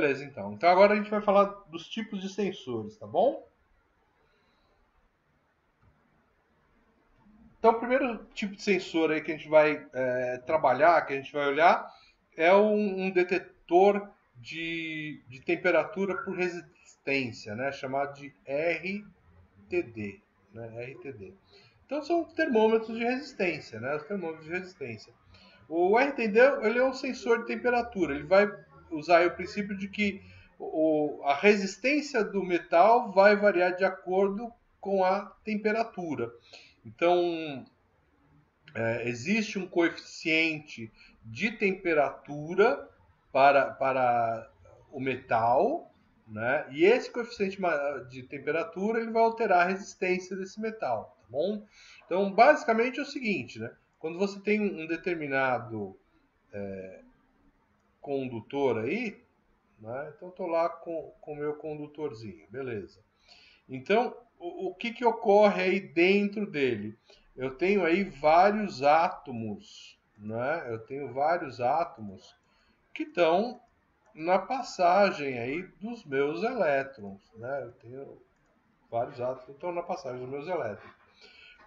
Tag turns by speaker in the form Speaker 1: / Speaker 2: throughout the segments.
Speaker 1: Beleza, então. Então agora a gente vai falar dos tipos de sensores, tá bom? Então o primeiro tipo de sensor aí que a gente vai trabalhar, que a gente vai olhar, é um detetor de temperatura por resistência, né? Chamado de RTD, né? RTD. Então são termômetros de resistência, né? Os termômetros de resistência. O RTD ele é um sensor de temperatura. Ele vai usar o princípio de que a resistência do metal vai variar de acordo com a temperatura. Então, existe um coeficiente de temperatura para o metal, né? E esse coeficiente de temperatura ele vai alterar a resistência desse metal, tá bom? Então, basicamente é o seguinte, né? Quando você tem um determinado condutor aí, né? Então estou lá com o meu condutorzinho, beleza. Então, o que ocorre aí dentro dele? Eu tenho aí vários átomos, né? Eu tenho vários átomos que estão na passagem aí dos meus elétrons, né? Eu tenho vários átomos que estão na passagem dos meus elétrons.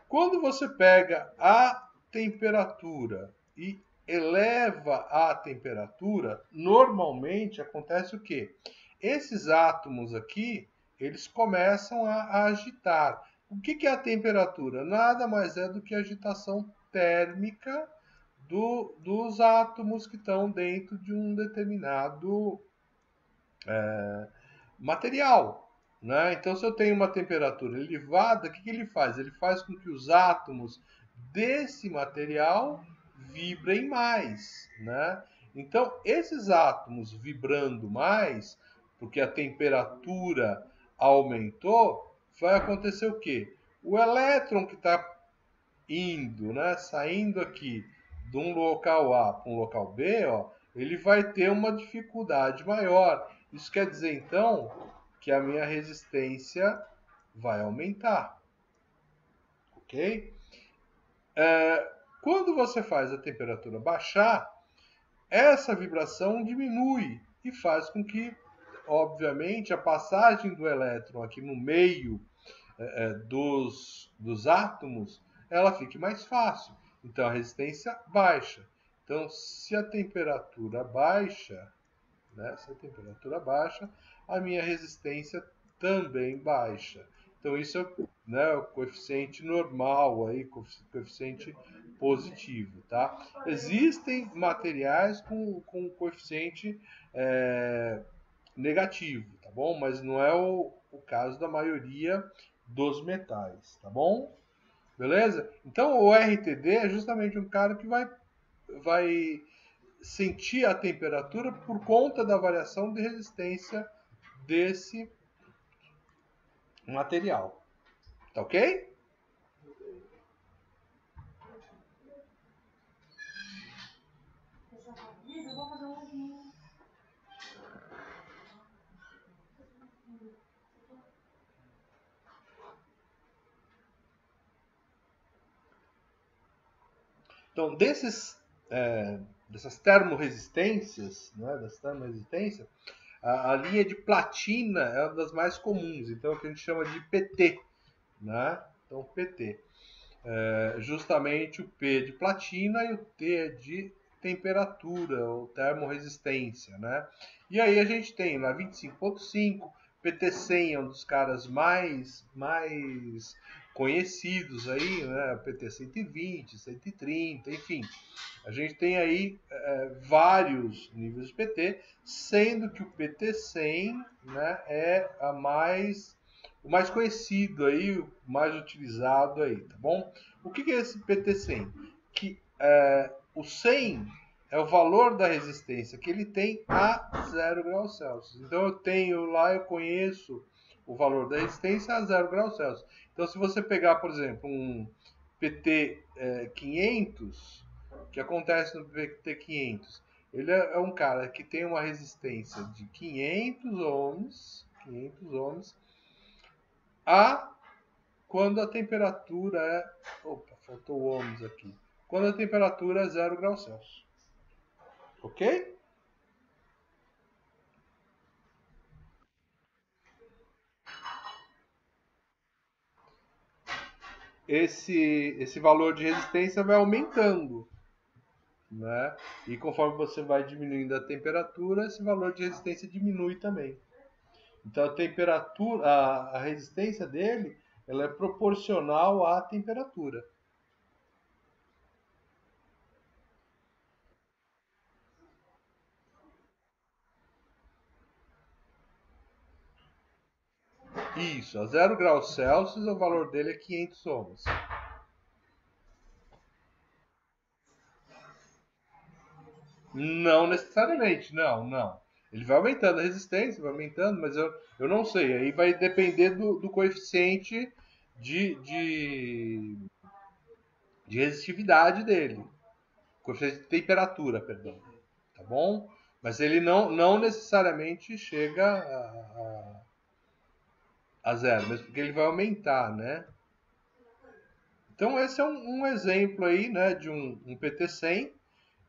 Speaker 1: Quando você pega a temperatura e eleva a temperatura, normalmente acontece o quê? Esses átomos aqui, eles começam a agitar. O que é a temperatura? Nada mais é do que a agitação térmica dos átomos que estão dentro de um determinado material. Né? Então, se eu tenho uma temperatura elevada, o que ele faz? Ele faz com que os átomos desse material vibrem mais. Né? Então, esses átomos vibrando mais, porque a temperatura aumentou, vai acontecer o quê? O elétron que está indo, né, saindo aqui de um local A para um local B, ó, ele vai ter uma dificuldade maior. Isso quer dizer, então, que a minha resistência vai aumentar. Ok? Quando você faz a temperatura baixar, essa vibração diminui e faz com que, obviamente, a passagem do elétron aqui no meio dos átomos ela fique mais fácil. Então a resistência baixa. Então, se a temperatura baixa, né, se a temperatura baixa, a minha resistência também baixa. Então isso é, né, o coeficiente normal aí, coeficiente positivo, tá? Existem materiais com coeficiente negativo, tá bom? Mas não é o caso da maioria dos metais, tá bom? Beleza? Então o RTD é justamente um cara que vai sentir a temperatura por conta da variação de resistência desse material. Tá ok? Então, dessas termorresistências, né, a linha de platina é uma das mais comuns, então é o que a gente chama de PT. Né? Então, PT. Justamente o P de platina e o T de temperatura, ou termorresistência. Né? E aí a gente tem lá 25.5, PT100 é um dos caras mais conhecidos aí, né? PT 120, 130, enfim. A gente tem aí vários níveis de PT, sendo que o PT100, né, é o mais conhecido aí, o mais utilizado aí, tá bom? O que é esse PT100? Que o 100 é o valor da resistência que ele tem a 0 graus Celsius. Então eu conheço o valor da resistência a 0 graus Celsius. Então se você pegar, por exemplo, um PT 500, o que acontece no PT 500? Ele é um cara que tem uma resistência de 500 ohms a quando a temperatura é... Opa, faltou ohms aqui. Quando a temperatura é 0 graus Celsius. Ok? esse valor de resistência vai aumentando, né? E conforme você vai diminuindo a temperatura, esse valor de resistência diminui também. Então a temperatura, a resistência dele, ela é proporcional à temperatura. Isso, a 0 graus Celsius, o valor dele é 500 ohms. Não necessariamente, não. Ele vai aumentando a resistência, vai aumentando, mas eu não sei. Aí vai depender do coeficiente de, de, de resistividade dele. Coeficiente de temperatura, perdão. Tá bom? Mas ele não necessariamente chega a zero, mesmo porque ele vai aumentar, né? Então esse é um exemplo aí, né, de um PT100,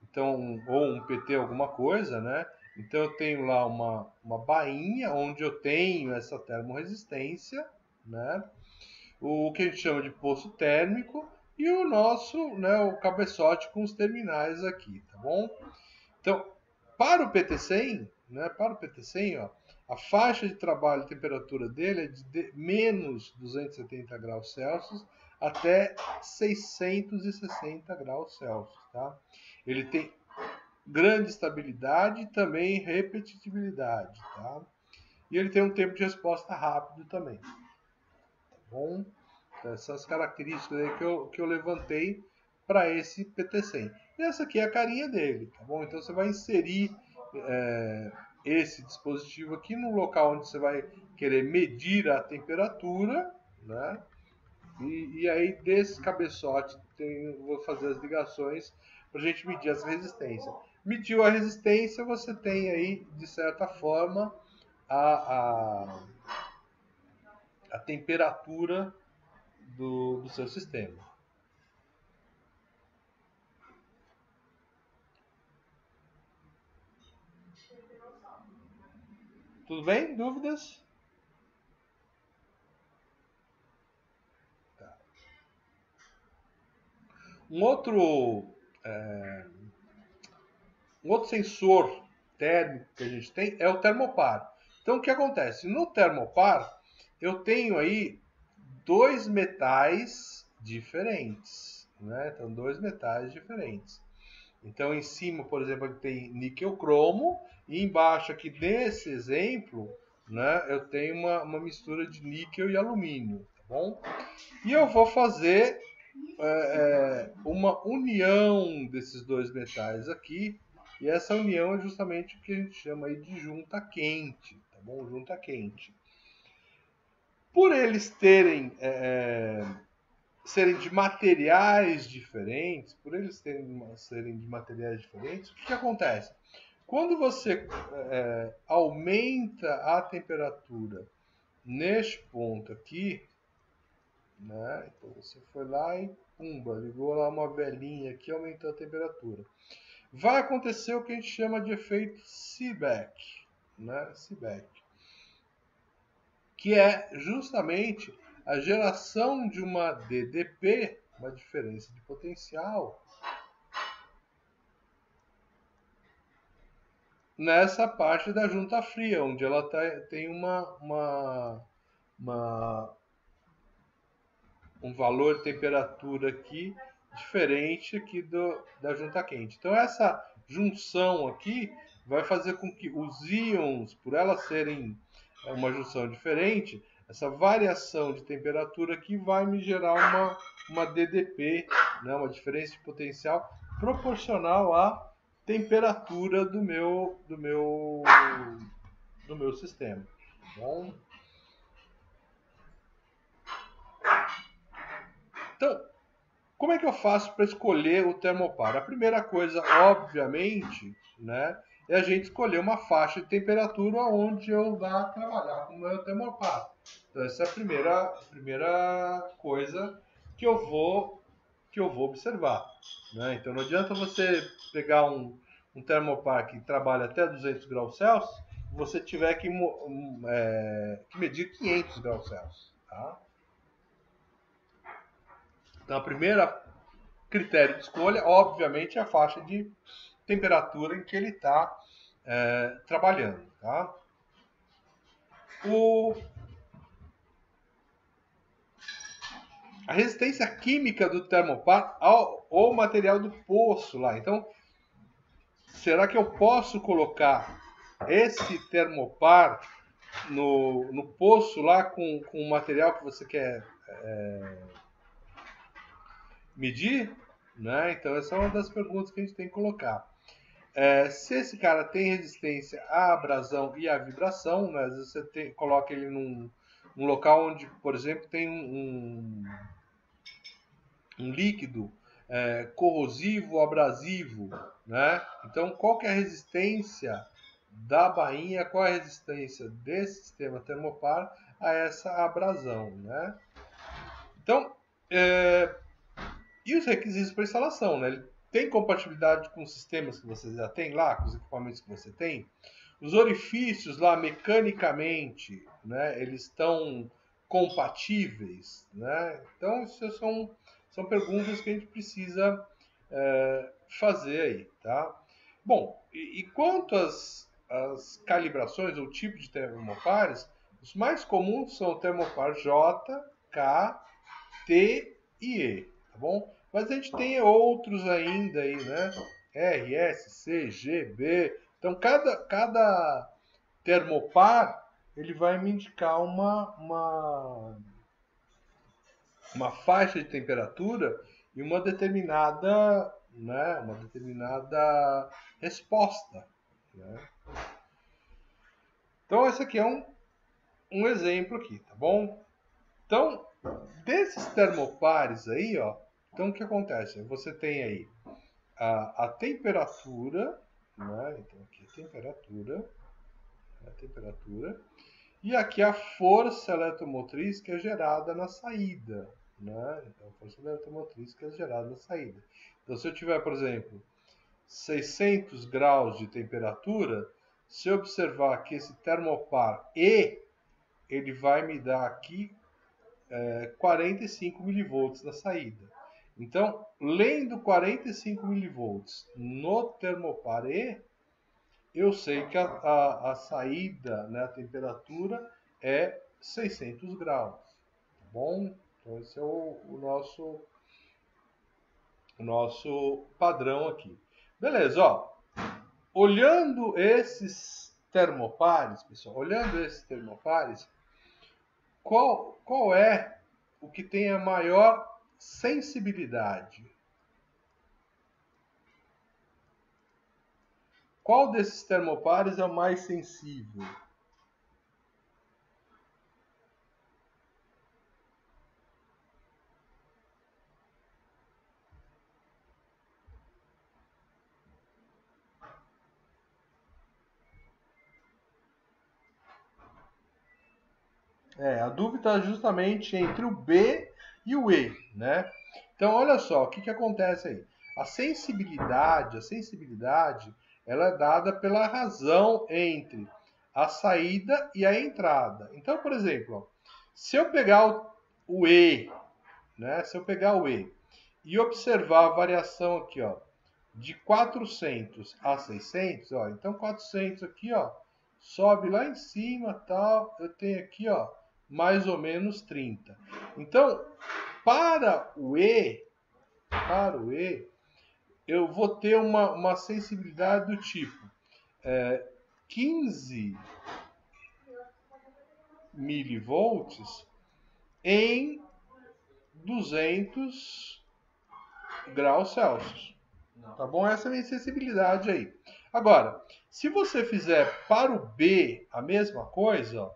Speaker 1: então, ou um PT alguma coisa, né? Então eu tenho lá uma bainha onde eu tenho essa termorresistência, né? O que a gente chama de poço térmico e o nosso, né, o cabeçote com os terminais aqui, tá bom? Então, para o PT100, né, para o PT100, ó, a faixa de trabalho e temperatura dele é de menos 270 graus Celsius até 660 graus Celsius, tá? Ele tem grande estabilidade e também repetitividade, tá? E ele tem um tempo de resposta rápido também, tá bom? Então, essas características aí que eu levantei para esse PT100. E essa aqui é a carinha dele, tá bom? Então você vai inserir esse dispositivo aqui no local onde você vai querer medir a temperatura, né? E aí desse cabeçote vou fazer as ligações para a gente medir as resistências. Mediu a resistência, você tem aí, de certa forma, a, a temperatura do seu sistema. Tudo bem? Dúvidas? Tá. Um outro, é, um outro sensor térmico que a gente tem é o termopar. Então o que acontece? No termopar eu tenho aí dois metais diferentes, né? Então dois metais diferentes. Então em cima, por exemplo, aqui tem níquel cromo e embaixo aqui nesse exemplo, né, eu tenho uma mistura de níquel e alumínio, tá bom? E eu vou fazer uma união desses dois metais aqui, e essa união é justamente o que a gente chama aí de junta quente, tá bom? Junta quente. Por eles serem de materiais diferentes, por eles serem de materiais diferentes, o que acontece? Quando você aumenta a temperatura neste ponto aqui, né? Então você foi lá e pumba, ligou lá uma velinha aqui, aumentou a temperatura. Vai acontecer o que a gente chama de efeito Seebeck, né? Seebeck, que é justamente a geração de uma DDP, uma diferença de potencial, nessa parte da junta fria, onde ela tem um valor de temperatura aqui diferente aqui da junta quente. Então essa junção aqui vai fazer com que os íons, por elas serem uma junção diferente, essa variação de temperatura aqui vai me gerar uma DDP, né, uma diferença de potencial proporcional à temperatura do meu sistema. Bom, então, como é que eu faço para escolher o termopar? A primeira coisa, obviamente, né, é a gente escolher uma faixa de temperatura onde eu vá trabalhar com o meu termopar. Então, essa é a primeira coisa que eu vou observar, né? Então, não adianta você pegar um termopar que trabalha até 200 graus Celsius e você tiver que medir 500 graus Celsius, tá? Então, a primeira critério de escolha, obviamente, é a faixa de temperatura em que ele está trabalhando. Tá? A resistência química do termopar ao material do poço lá. Então, será que eu posso colocar esse termopar no poço lá com o material que você quer medir? Né? Então, essa é uma das perguntas que a gente tem que colocar. Se esse cara tem resistência à abrasão e à vibração, né? Às vezes você coloca ele num local onde, por exemplo, tem um líquido corrosivo, abrasivo, né? Então, qual que é a resistência da bainha, qual é a resistência desse sistema termopar a essa abrasão, né? Então, e os requisitos para instalação, né? Ele tem compatibilidade com os sistemas que você já tem lá, com os equipamentos que você tem? Os orifícios lá, mecanicamente, né? Eles estão compatíveis, né? Então, isso são perguntas que a gente precisa fazer aí, tá? Bom, e quanto às calibrações ou tipos de termopares, os mais comuns são o termopar J, K, T e E, tá bom? Mas a gente tem outros ainda aí, né? R, S, C, G, B. Então, cada termopar, ele vai me indicar uma faixa de temperatura e uma determinada resposta. Né? Então, esse aqui é um exemplo aqui, tá bom? Então, desses termopares aí, ó, então o que acontece? Você tem aí a temperatura, né? Então aqui a temperatura, e aqui a força eletromotriz que é gerada na saída, né? Então a força eletromotriz que é gerada na saída. Então se eu tiver, por exemplo, 600 graus de temperatura, se eu observar que esse termopar E, ele vai me dar aqui 45 milivolts na saída. Então, lendo 45 milivolts no termopar E, eu sei que a saída, né, a temperatura é 600 graus. Tá bom? Então, esse é o nosso padrão aqui. Beleza, ó. Olhando esses termopares, pessoal, qual é o que tem a maior sensibilidade? Qual desses termopares é o mais sensível? A dúvida é justamente entre o B e o E, né? Então, olha só, o que acontece aí? A sensibilidade, ela é dada pela razão entre a saída e a entrada. Então, por exemplo, ó, se eu pegar o E, né? Se eu pegar o E e observar a variação aqui, ó, de 400 a 600, ó, então 400 aqui, ó, sobe lá em cima, tal, eu tenho aqui, ó, mais ou menos 30. Então, para o E, eu vou ter uma sensibilidade do tipo 15 milivolts em 200 graus Celsius. Tá bom? Essa é a minha sensibilidade aí. Agora, se você fizer para o B a mesma coisa, ó,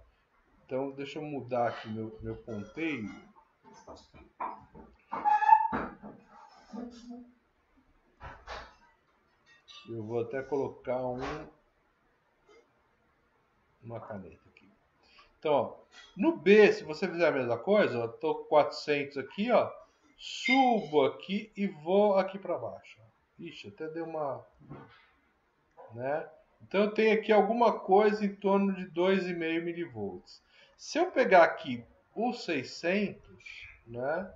Speaker 1: então deixa eu mudar aqui meu ponteiro. Eu vou até colocar uma caneta aqui. Então, ó, no B, se você fizer a mesma coisa, eu tô com 400 aqui, ó, subo aqui e vou aqui para baixo. Ixi, até deu uma, né? Então eu tenho aqui alguma coisa em torno de 2,5 milivolts. Se eu pegar aqui os 600, né?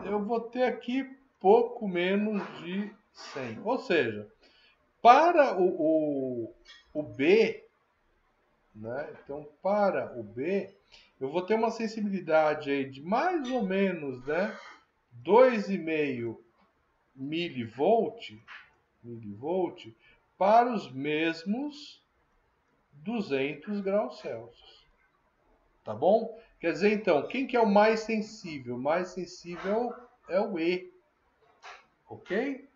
Speaker 1: eu vou ter aqui pouco menos de 100. Ou seja, para o B, né? Então, para o B, eu vou ter uma sensibilidade aí de mais ou menos, né, 2,5 milivolt para os mesmos 200 graus Celsius. Tá bom? Quer dizer, então, quem que é o mais sensível? O mais sensível é o E. Ok?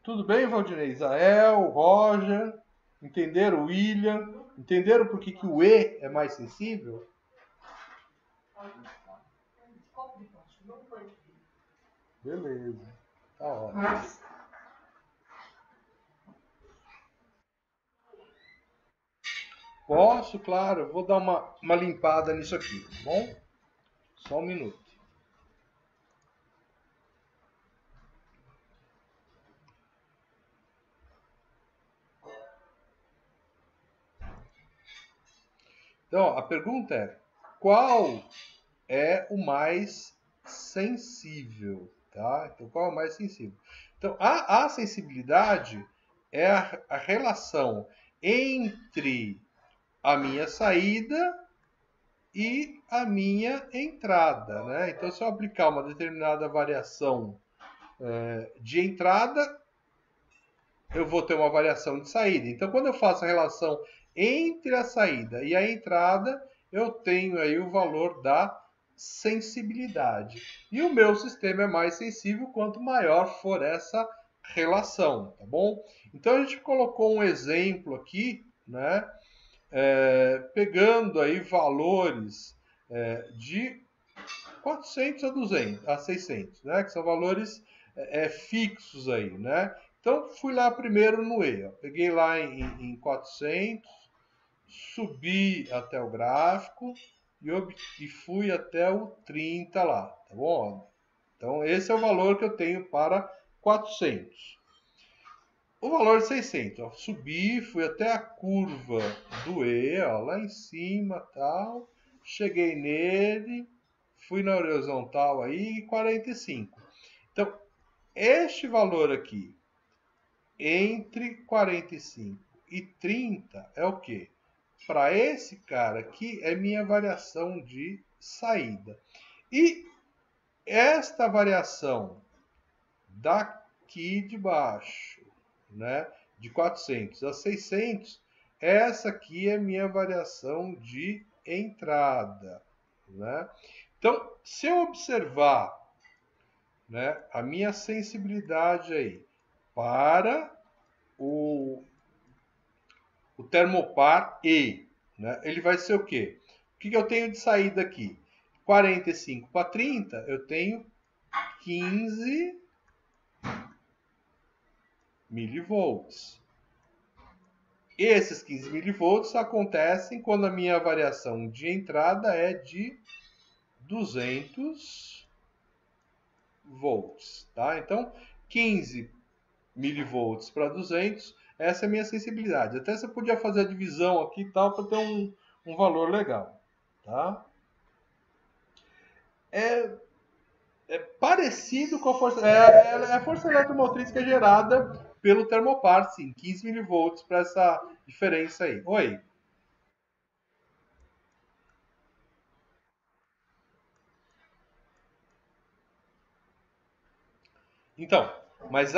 Speaker 1: Tudo bem, Valdinei? Israel, Roger, entenderam o William? Entenderam por que o E é mais sensível? Beleza. Tá ótimo. Posso, claro. Vou dar uma limpada nisso aqui, tá bom? Só um minuto. Então, a pergunta é: qual é o mais sensível? Tá? Então, qual é o mais sensível? Então, a sensibilidade é a relação entre a minha saída e a minha entrada, né? Então, se eu aplicar uma determinada variação de entrada, eu vou ter uma variação de saída. Então, quando eu faço a relação entre a saída e a entrada, eu tenho aí o valor da sensibilidade. E o meu sistema é mais sensível quanto maior for essa relação, tá bom? Então, a gente colocou um exemplo aqui, né? Pegando aí valores de 400 a 200, a 600, né? Que são valores fixos aí, né? Então, fui lá primeiro no E. Ó. Peguei lá em 400, subi até o gráfico e fui até o 30 lá, tá bom? Então, esse é o valor que eu tenho para 400. O valor de 600, ó, subi, fui até a curva do E, ó, lá em cima, tal. Cheguei nele, fui na horizontal aí, 45. Então, este valor aqui, entre 45 e 30, é o quê? Para esse cara aqui, é minha variação de saída. E esta variação daqui de baixo, né, de 400 a 600, essa aqui é minha variação de entrada, né? Então, se eu observar, né, a minha sensibilidade aí para o termopar E, né, ele vai ser o quê? O que eu tenho de saída aqui? 45 para 30, eu tenho 15 milivolts. Esses 15 milivolts acontecem quando a minha variação de entrada é de 200 volts, tá? Então, 15 milivolts para 200, essa é a minha sensibilidade. Até você podia fazer a divisão aqui e tal para ter um valor legal, tá? É parecido com a força... É a força eletromotriz que é gerada pelo termopar, sim, 15 milivolts para essa diferença aí. Oi. Então, mas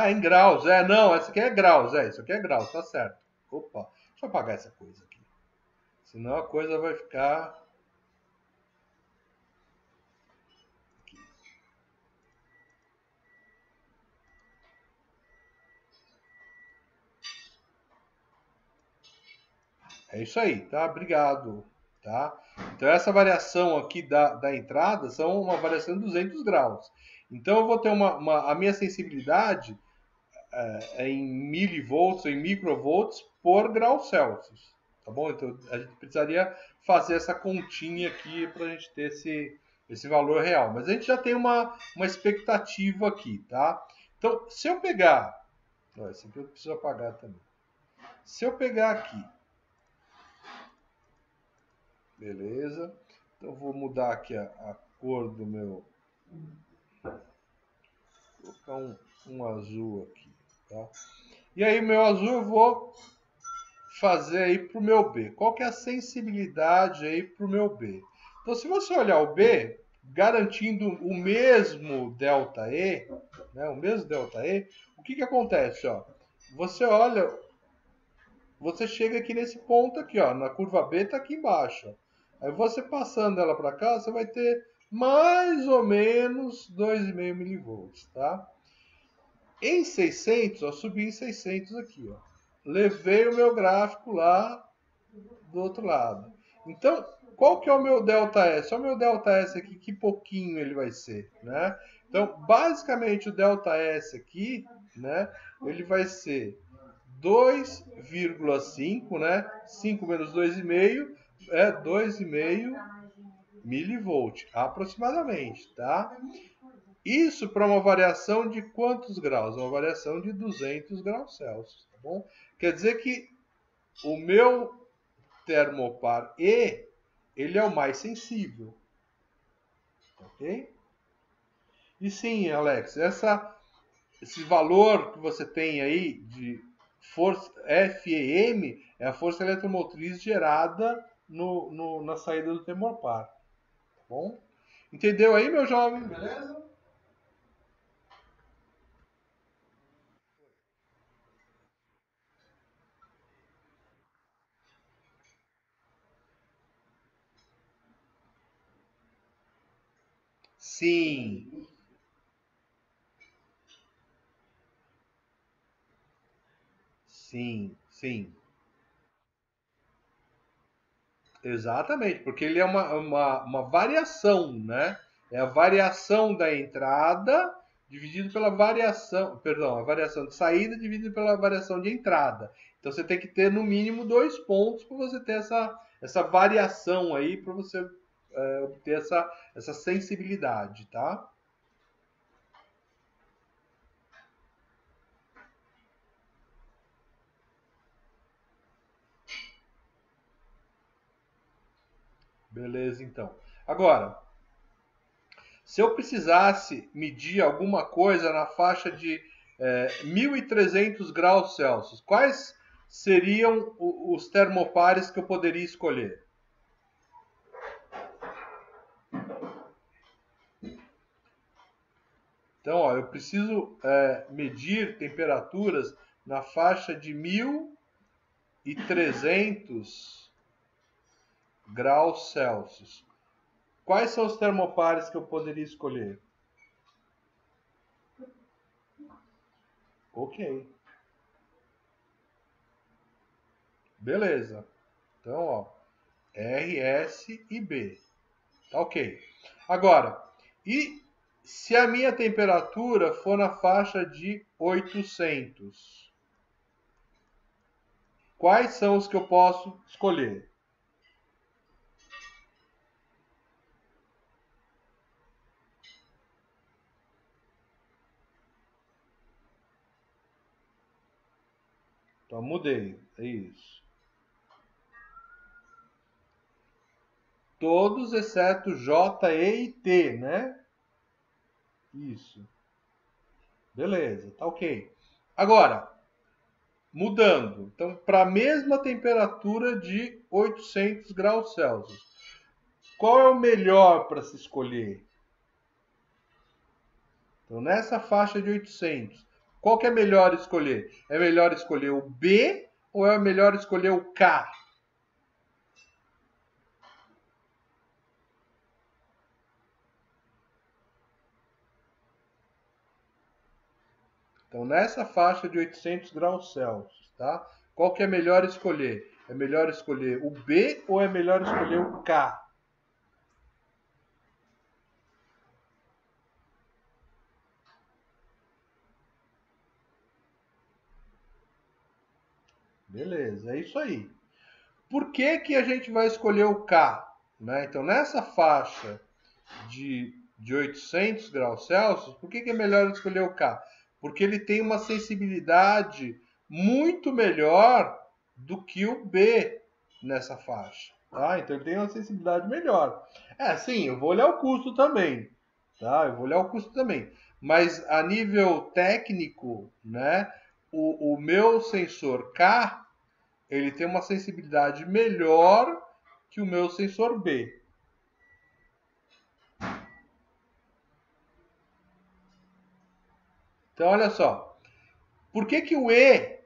Speaker 1: em graus, não, essa aqui é graus, isso aqui é graus, tá certo. Opa, deixa eu apagar essa coisa aqui. Senão a coisa vai ficar. É isso aí, tá? Obrigado, tá? Então essa variação aqui da entrada são uma variação de 200 graus. Então eu vou ter a minha sensibilidade em milivolts, em microvolts por grau Celsius, tá bom? Então a gente precisaria fazer essa continha aqui para a gente ter esse valor real. Mas a gente já tem uma expectativa aqui, tá? Então, se eu pegar... Esse aqui eu preciso apagar também. Se eu pegar aqui Beleza. Então vou mudar aqui a cor do meu. Vou colocar um azul aqui, tá? E aí meu azul eu vou fazer aí para o meu B. Qual que é a sensibilidade aí para o meu B? Então se você olhar o B, garantindo o mesmo ΔE, né, o mesmo ΔE, o que acontece? Ó? Você olha, você chega aqui nesse ponto aqui, ó, na curva B está aqui embaixo. Aí você passando ela para cá, você vai ter mais ou menos 2,5 milivolts, tá? Em 600, ó, subi em 600 aqui, ó. Levei o meu gráfico lá do outro lado. Então, qual que é o meu ΔS? O meu ΔS aqui, que pouquinho ele vai ser, né? Então, basicamente o ΔS aqui, né, ele vai ser 2,5, né? 5 menos 2,5 é 2,5 milivolt, aproximadamente, tá? Isso para uma variação de quantos graus? Uma variação de 200 graus Celsius, tá bom? Quer dizer que o meu termopar E, ele é o mais sensível, ok? E sim, Alex, esse valor que você tem aí de força FEM é a força eletromotriz gerada na saída do termopar, tá bom? Entendeu aí, meu jovem? Beleza? Sim, sim, sim. Exatamente, porque ele é uma variação, né? É a variação da entrada dividido pela variação, perdão, a variação de saída dividida pela variação de entrada. Então você tem que ter no mínimo 2 pontos para você ter essa variação aí, para você obter essa sensibilidade, tá? Beleza, então. Agora, se eu precisasse medir alguma coisa na faixa de 1.300 graus Celsius, quais seriam os termopares que eu poderia escolher? Então, ó, eu preciso medir temperaturas na faixa de 1.300 graus Celsius. Quais são os termopares que eu poderia escolher? Ok, beleza. Então, ó, R, S e B. Tá ok. Agora, e se a minha temperatura for na faixa de 800? Quais são os que eu posso escolher? Então, mudei. É isso. Todos exceto J, E e T, né? Isso. Beleza, tá ok. Agora, mudando. Então, para a mesma temperatura de 800 graus Celsius. Qual é o melhor para se escolher? Então, nessa faixa de 800, qual que é melhor escolher? É melhor escolher o B ou é melhor escolher o K? Então, nessa faixa de 800 graus Celsius, tá? Qual que é melhor escolher? É melhor escolher o B ou é melhor escolher o K? Beleza, é isso aí. Por que que a gente vai escolher o K? Né? Então, nessa faixa de 800 graus Celsius, por que que é melhor escolher o K? Porque ele tem uma sensibilidade muito melhor do que o B nessa faixa. Tá? Então ele tem uma sensibilidade melhor. Sim, eu vou olhar o custo também. Tá? Eu vou olhar o custo também. Mas a nível técnico, né, o meu sensor K, ele tem uma sensibilidade melhor que o meu sensor B. Então, olha só. Por que, que o E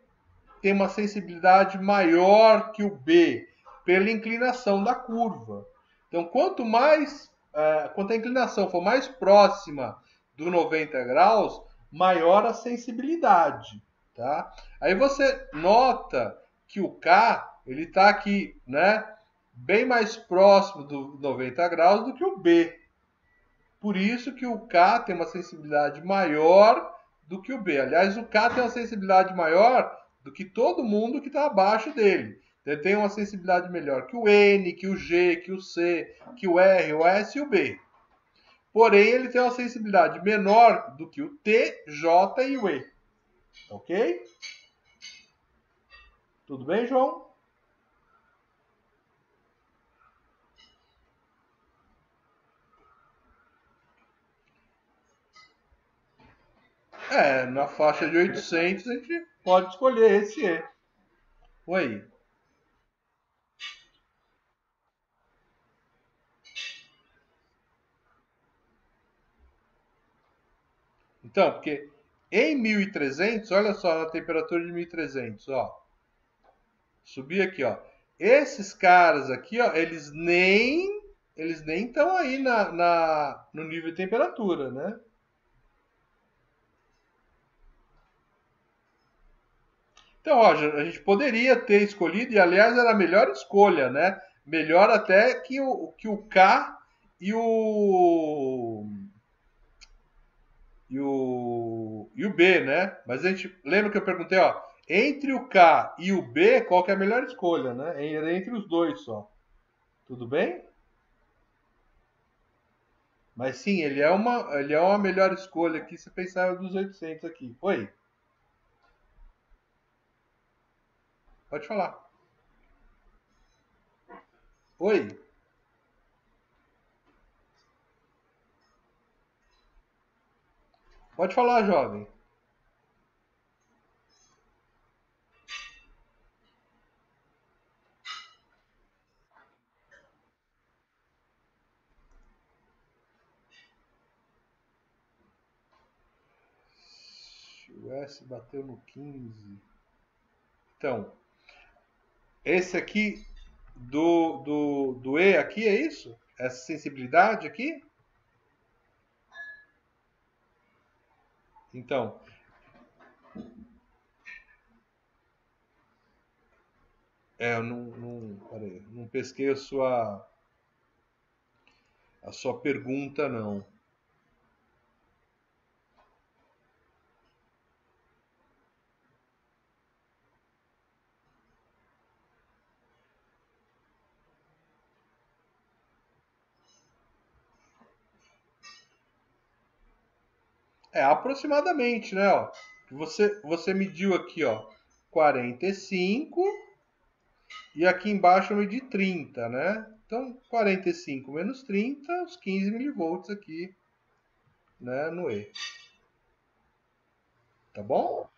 Speaker 1: tem uma sensibilidade maior que o B? Pela inclinação da curva. Então, quanto a inclinação for mais próxima do 90 graus, maior a sensibilidade. Tá? Aí você nota que o K ele está aqui, né, bem mais próximo do 90 graus do que o B. Por isso que o K tem uma sensibilidade maior do que o B. Aliás, o K tem uma sensibilidade maior do que todo mundo que está abaixo dele. Ele tem uma sensibilidade melhor que o N, que o G, que o C, que o R, o S e o B. Porém, ele tem uma sensibilidade menor do que o T, J e o E. Ok? Tudo bem, João? Na faixa de 800 a gente pode escolher esse E. Oi. Então, porque em 1300, olha só na temperatura de 1300, ó. Subir aqui, ó. Esses caras aqui, ó, eles nem estão aí no nível de temperatura, né? Então, ó, a gente poderia ter escolhido, e aliás era a melhor escolha, né? Melhor até que o K e o B, né? Mas a gente lembra que eu perguntei, ó, entre o K e o B, qual que é a melhor escolha, né? Era entre os dois só. Tudo bem? Mas sim, ele é uma melhor escolha aqui se pensar dos 800 aqui. Oi, pode falar. Oi, pode falar, jovem. O S bateu no 15. Então, esse aqui do E aqui é isso? Essa sensibilidade aqui? Então, eu peraí, não pesquei a sua pergunta, não. Aproximadamente, né? Ó, você mediu aqui, ó, 45 e aqui embaixo eu medi 30, né? Então, 45 menos 30, os 15 milivolts aqui, né, no E. Tá bom?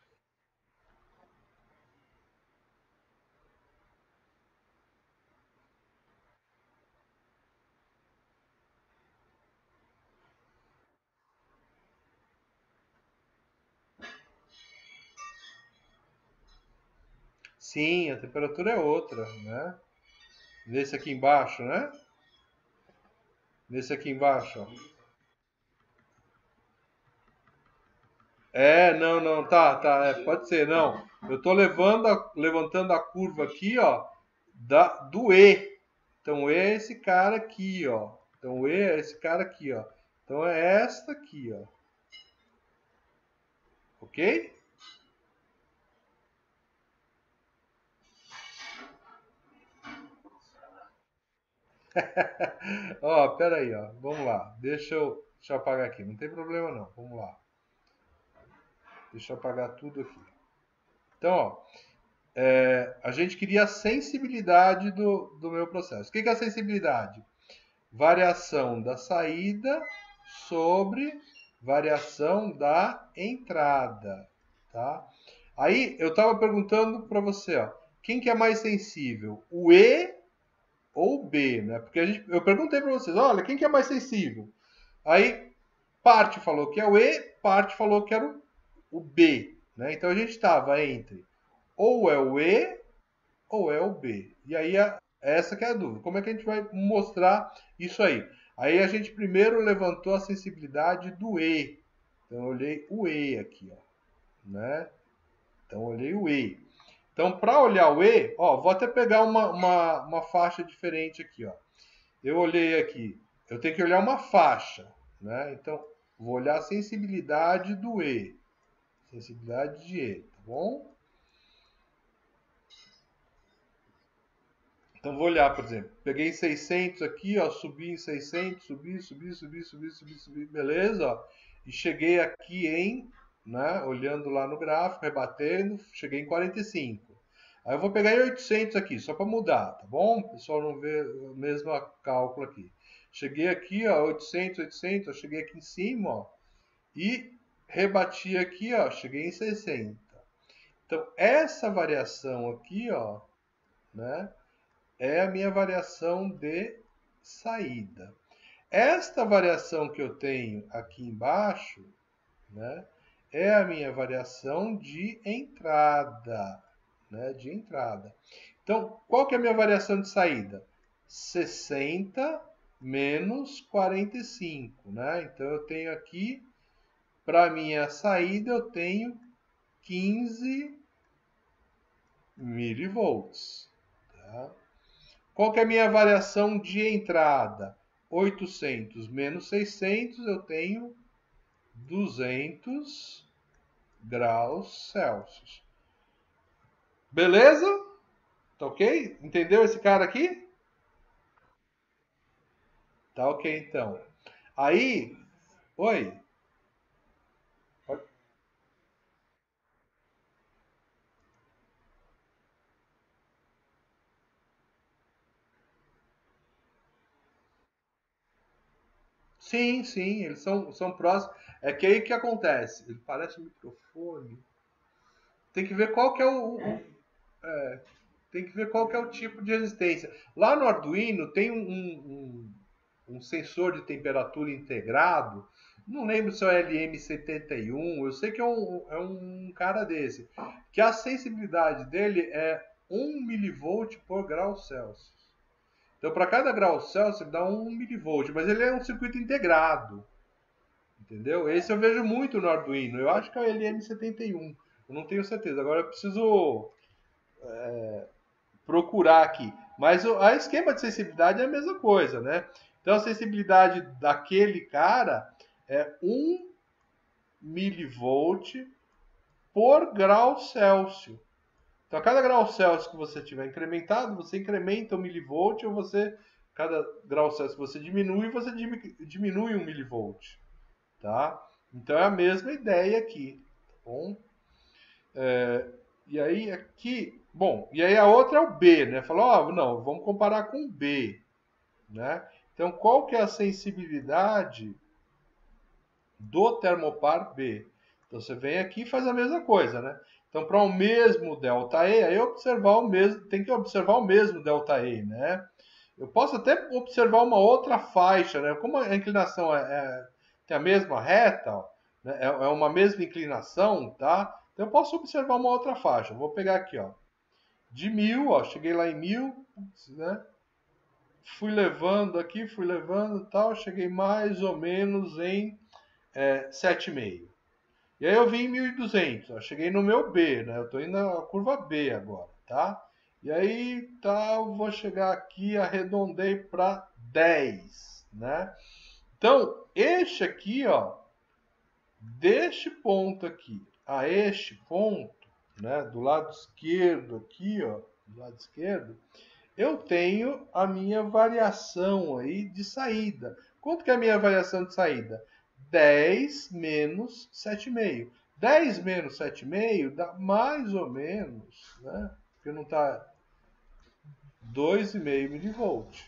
Speaker 1: Sim, a temperatura é outra, né? Nesse aqui embaixo, né? Nesse aqui embaixo, ó. Não, não, tá, pode ser, não. Eu tô levantando a curva aqui, ó, do E. Então, o E é esse cara aqui, ó. Então, o E é esse cara aqui, ó. Então, é esta aqui, ó. Ok? Ó, pera aí, ó. Vamos lá. Deixa eu apagar aqui. Não tem problema, não. Vamos lá. Deixa eu apagar tudo aqui. Então, ó. a gente queria a sensibilidade do meu processo. O que é a sensibilidade? Variação da saída sobre variação da entrada, tá? Aí eu estava perguntando para você, ó, quem que é mais sensível, o E ou o B, né? Porque eu perguntei para vocês, olha, quem que é mais sensível? Aí parte falou que é o E, parte falou que era o B, né? Então a gente estava entre ou é o E ou é o B. E aí essa que é a dúvida. Como é que a gente vai mostrar isso aí? Aí a gente primeiro levantou a sensibilidade do E. Então eu olhei o E aqui, ó, né? Então eu olhei o E. Então para olhar o E, ó, vou até pegar uma faixa diferente aqui, ó. Eu olhei aqui, eu tenho que olhar uma faixa, né? Então vou olhar a sensibilidade do E. Sensibilidade de E, tá bom? Então vou olhar, por exemplo, peguei 600 aqui, ó, subi em 600, subi, beleza, ó, e cheguei aqui em, né, olhando lá no gráfico, rebatendo, cheguei em 45. Aí eu vou pegar em 800 aqui, só para mudar, tá bom? O pessoal não vê o mesmo cálculo aqui. Cheguei aqui, ó, 800, ó, cheguei aqui em cima, ó, e rebati aqui, ó, cheguei em 60. Então essa variação aqui, ó, né, é a minha variação de saída. Esta variação que eu tenho aqui embaixo, né, é a minha variação de entrada, né, de entrada. Então, qual que é a minha variação de saída? 60 menos 45, né? Então eu tenho aqui, para minha saída, eu tenho 15 milivolts, tá? Qual que é a minha variação de entrada? 800 menos 600, eu tenho 200 graus Celsius. Beleza? Tá ok? Entendeu esse cara aqui? Tá ok, então. Aí, oi. Sim, sim, eles são próximos. É que aí que acontece? Ele parece um microfone. Tem que ver qual que é tem que ver qual que é o tipo de resistência. Lá no Arduino tem um sensor de temperatura integrado. Não lembro se é o LM71. Eu sei que é um cara desse. Que a sensibilidade dele é 1 milivolt por grau Celsius. Então, para cada grau Celsius, ele dá 1 milivolt. Mas ele é um circuito integrado. Entendeu? Esse eu vejo muito no Arduino. Eu acho que é o LM71. Eu não tenho certeza. Agora eu preciso procurar aqui. Mas a esquema de sensibilidade é a mesma coisa, né? Então a sensibilidade daquele cara é 1 milivolt por grau Celsius. Então a cada grau Celsius que você tiver incrementado, você incrementa 1 milivolt ou você, cada grau Celsius que você diminui, você diminui 1 milivolt, tá? Então é a mesma ideia aqui, tá bom? E aí aqui, bom, e aí a outra é o B, né? Falou, ó, não, vamos comparar com o B, né? Então, qual que é a sensibilidade do termopar B? Então, você vem aqui e faz a mesma coisa, né? Então, para o mesmo ΔE, aí observar o mesmo, tem que observar o mesmo ΔE, né? Eu posso até observar uma outra faixa, né? Como a inclinação tem a mesma reta, ó, né? É uma mesma inclinação, tá? Então, eu posso observar uma outra faixa. Vou pegar aqui, ó, de 1000, ó, cheguei lá em 1000, né? Fui levando aqui, fui levando e tal, cheguei mais ou menos em 7,5. E aí eu vim em 1200, ó, cheguei no meu B, né? Eu tô indo na curva B agora, tá? E aí, tal, vou chegar aqui, arredondei para 10, né? Então, este aqui, ó, deste ponto aqui a este ponto, né, do lado esquerdo aqui, ó, do lado esquerdo, eu tenho a minha variação aí de saída. Quanto que é a minha variação de saída? 10 menos 7,5. 10 menos 7,5 dá mais ou menos, né? porque não está 2,5 milivolt.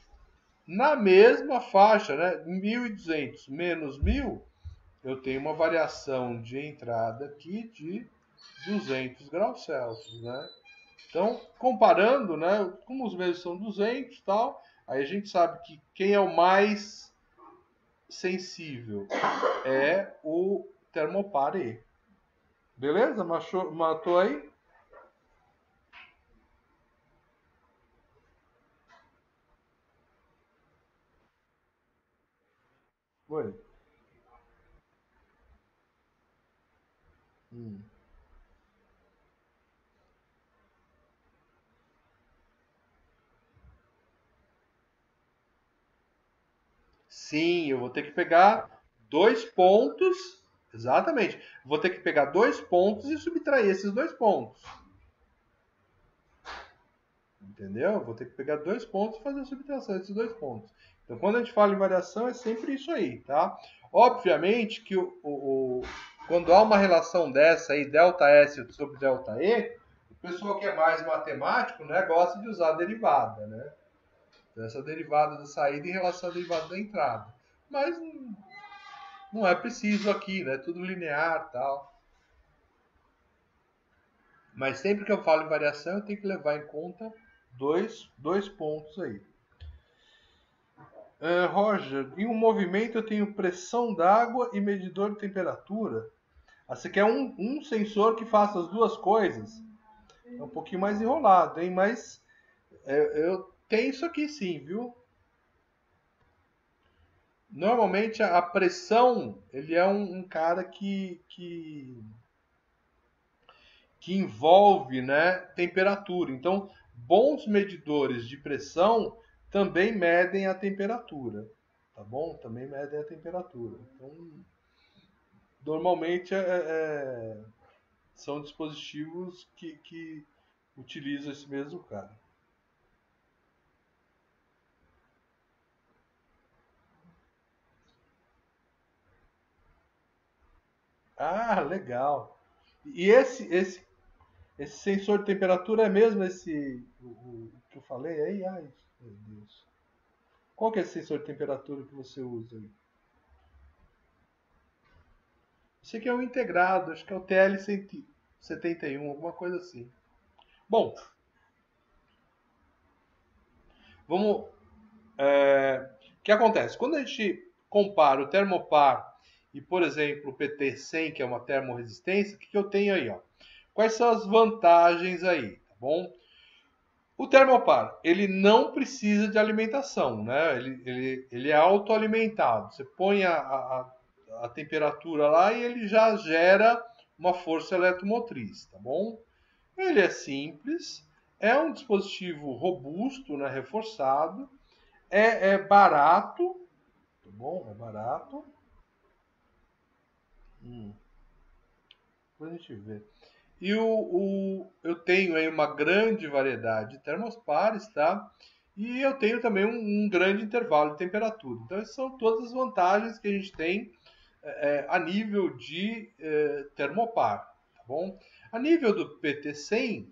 Speaker 1: Na mesma faixa, né, 1.200 menos 1.000, eu tenho uma variação de entrada aqui de 200 graus Celsius, né? Então, comparando, né, como os meus são 200 e tal, aí a gente sabe que quem é o mais sensível é o Thermopar E. Beleza? Matou aí? Foi. Hum. Sim, eu vou ter que pegar 2 pontos. Exatamente. Vou ter que pegar 2 pontos e subtrair esses 2 pontos. Entendeu? Vou ter que pegar 2 pontos e fazer a subtração desses 2 pontos. Então, quando a gente fala em variação, é sempre isso aí, tá? Obviamente que quando há uma relação dessa aí, ΔS sobre ΔE, o pessoal que é mais matemático, né, gosta de usar a derivada, né? Então, essa derivada da saída em relação à derivada da entrada. Mas não é preciso aqui, né? Tudo linear e tal. Mas sempre que eu falo em variação, eu tenho que levar em conta dois pontos aí. Roger, em um movimento eu tenho pressão d'água e medidor de temperatura. Você quer um sensor que faça as duas coisas? É um pouquinho mais enrolado, hein? Mas eu tenho isso aqui sim, viu? Normalmente a pressão, ele é um cara que envolve, né, temperatura. Então, bons medidores de pressão também medem a temperatura, tá bom? Também medem a temperatura. Então, normalmente são dispositivos que utilizam esse mesmo cara. Ah, legal. E esse sensor de temperatura é mesmo o que eu falei aí? Ai, meu Deus. Qual que é esse sensor de temperatura que você usa aí? Esse aqui é um integrado, acho que é o TL71, alguma coisa assim. Bom, vamos. O que acontece? Quando a gente compara o Thermopar e, por exemplo, o PT100, que é uma termorresistência, o que eu tenho aí? Ó? Quais são as vantagens aí? Tá bom? O Thermopar, ele não precisa de alimentação, né? Ele é autoalimentado. Você põe a temperatura lá e ele já gera uma força eletromotriz, tá bom? Ele é simples, é um dispositivo robusto, né, reforçado, é barato, tá bom? É barato. Depois a gente vê. E eu tenho aí uma grande variedade de termospares, tá? E eu tenho também um grande intervalo de temperatura. Então, essas são todas as vantagens que a gente tem a nível de termopar, tá bom? A nível do PT100,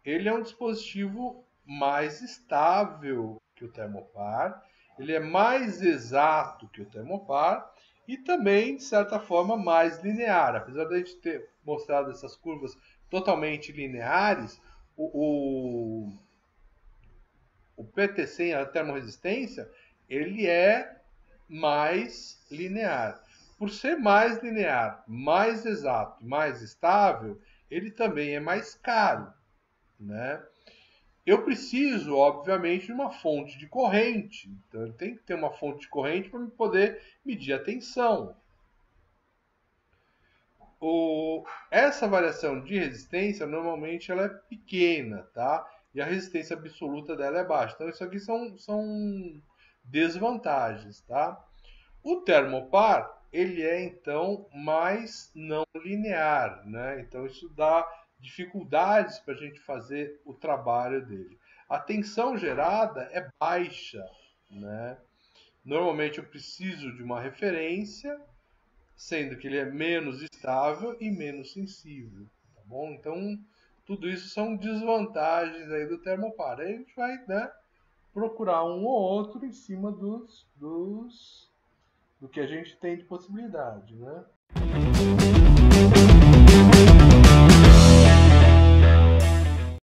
Speaker 1: ele é um dispositivo mais estável que o termopar, ele é mais exato que o termopar e também, de certa forma, mais linear. Apesar de a gente ter mostrado essas curvas totalmente lineares, o PT100, a termorresistência, ele é mais linear. Por ser mais linear, mais exato, mais estável, ele também é mais caro, né? Eu preciso, obviamente, de uma fonte de corrente. Então, eu tenho que ter uma fonte de corrente para poder medir a tensão. Essa variação de resistência, normalmente, ela é pequena, tá? E a resistência absoluta dela é baixa. Então, isso aqui são desvantagens, tá? O termopar, ele é então mais não linear, né? Então isso dá dificuldades para a gente fazer o trabalho dele. A tensão gerada é baixa, né? Normalmente eu preciso de uma referência, sendo que ele é menos estável e menos sensível, tá bom? Então tudo isso são desvantagens aí do termopar. Aí a gente vai, né, procurar um ou outro em cima do que a gente tem de possibilidade, né?